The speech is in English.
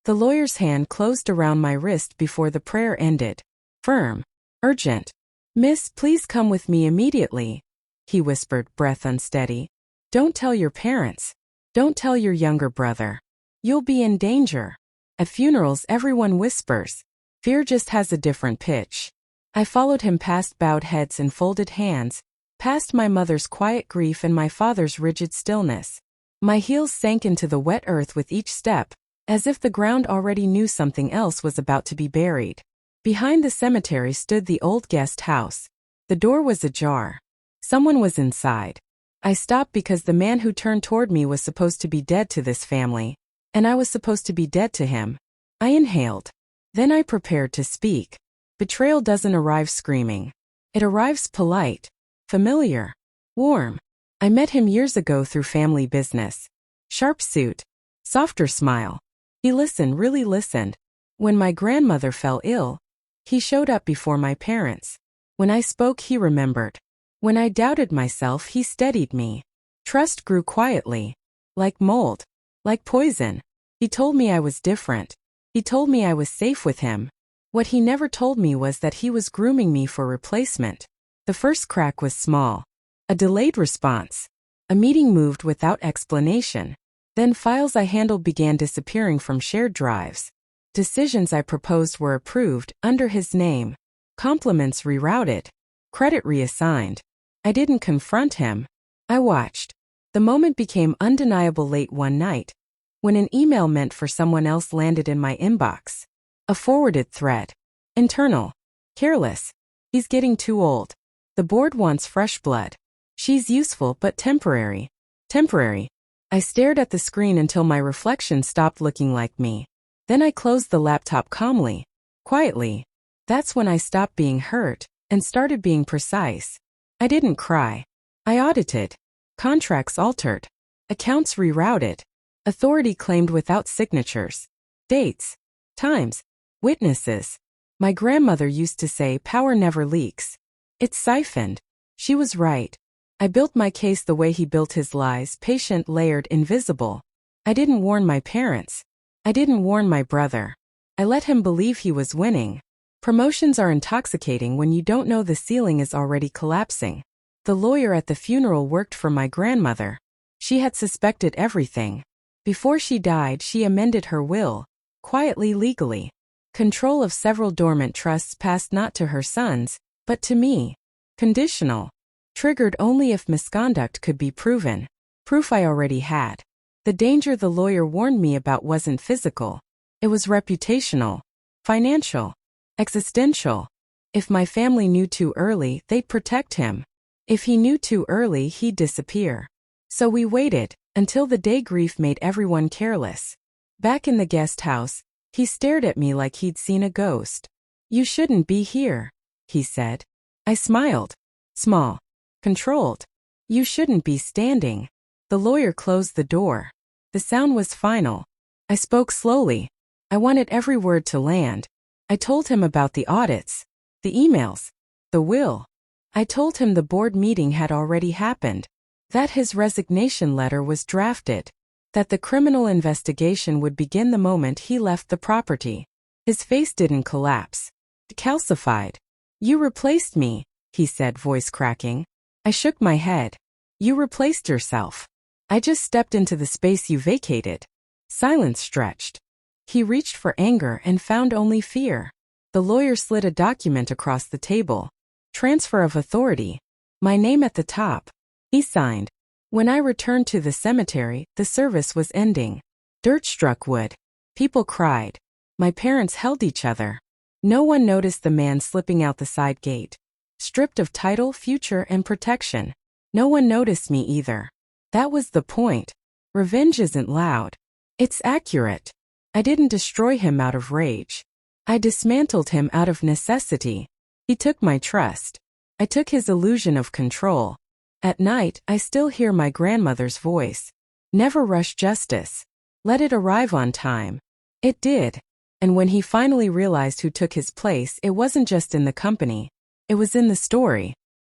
The lawyer's hand closed around my wrist before the prayer ended. Firm. Urgent. Miss, please come with me immediately, he whispered, breath unsteady. Don't tell your parents. Don't tell your younger brother. You'll be in danger. At funerals, everyone whispers. Fear just has a different pitch. I followed him past bowed heads and folded hands, past my mother's quiet grief and my father's rigid stillness. My heels sank into the wet earth with each step, as if the ground already knew something else was about to be buried. Behind the cemetery stood the old guest house. The door was ajar. Someone was inside. I stopped because the man who turned toward me was supposed to be dead to this family, and I was supposed to be dead to him. I inhaled. Then I prepared to speak. Betrayal doesn't arrive screaming. It arrives polite, familiar, warm. I met him years ago through family business. Sharp suit, softer smile. He listened, really listened. When my grandmother fell ill, he showed up before my parents. When I spoke, he remembered. When I doubted myself, he steadied me. Trust grew quietly, like mold, like poison. He told me I was different. He told me I was safe with him. What he never told me was that he was grooming me for replacement. The first crack was small. A delayed response. A meeting moved without explanation. Then files I handled began disappearing from shared drives. Decisions I proposed were approved under his name. Compliments rerouted. Credit reassigned. I didn't confront him. I watched. The moment became undeniable late one night, when an email meant for someone else landed in my inbox. A forwarded thread. Internal. Careless. He's getting too old. The board wants fresh blood. She's useful but temporary. Temporary. I stared at the screen until my reflection stopped looking like me. Then I closed the laptop calmly, quietly. That's when I stopped being hurt and started being precise. I didn't cry. I audited. Contracts altered. Accounts rerouted. Authority claimed without signatures. Dates. Times. Witnesses. My grandmother used to say power never leaks. It's siphoned. She was right. I built my case the way he built his lies, patient, layered, invisible. I didn't warn my parents. I didn't warn my brother. I let him believe he was winning. Promotions are intoxicating when you don't know the ceiling is already collapsing. The lawyer at the funeral worked for my grandmother. She had suspected everything. Before she died, she amended her will, quietly, legally. Control of several dormant trusts passed not to her sons, but to me. Conditional. Triggered only if misconduct could be proven. Proof I already had. The danger the lawyer warned me about wasn't physical. It was reputational, financial, existential. If my family knew too early, they'd protect him. If he knew too early, he'd disappear. So we waited, until the day grief made everyone careless. Back in the guest house, he stared at me like he'd seen a ghost. You shouldn't be here, he said. I smiled. Small. Controlled. You shouldn't be standing. The lawyer closed the door. The sound was final. I spoke slowly. I wanted every word to land. I told him about the audits, the emails, the will. I told him the board meeting had already happened, that his resignation letter was drafted, that the criminal investigation would begin the moment he left the property. His face didn't collapse. It calcified. You replaced me, he said, voice cracking. I shook my head. You replaced yourself. I just stepped into the space you vacated. Silence stretched. He reached for anger and found only fear. The lawyer slid a document across the table. Transfer of authority. My name at the top. He signed. When I returned to the cemetery, the service was ending. Dirt struck wood. People cried. My parents held each other. No one noticed the man slipping out the side gate. Stripped of title, future, and protection. No one noticed me either. That was the point. Revenge isn't loud. It's accurate. I didn't destroy him out of rage. I dismantled him out of necessity. He took my trust. I took his illusion of control. At night, I still hear my grandmother's voice. Never rush justice. Let it arrive on time. It did. And when he finally realized who took his place, it wasn't just in the company. It was in the story.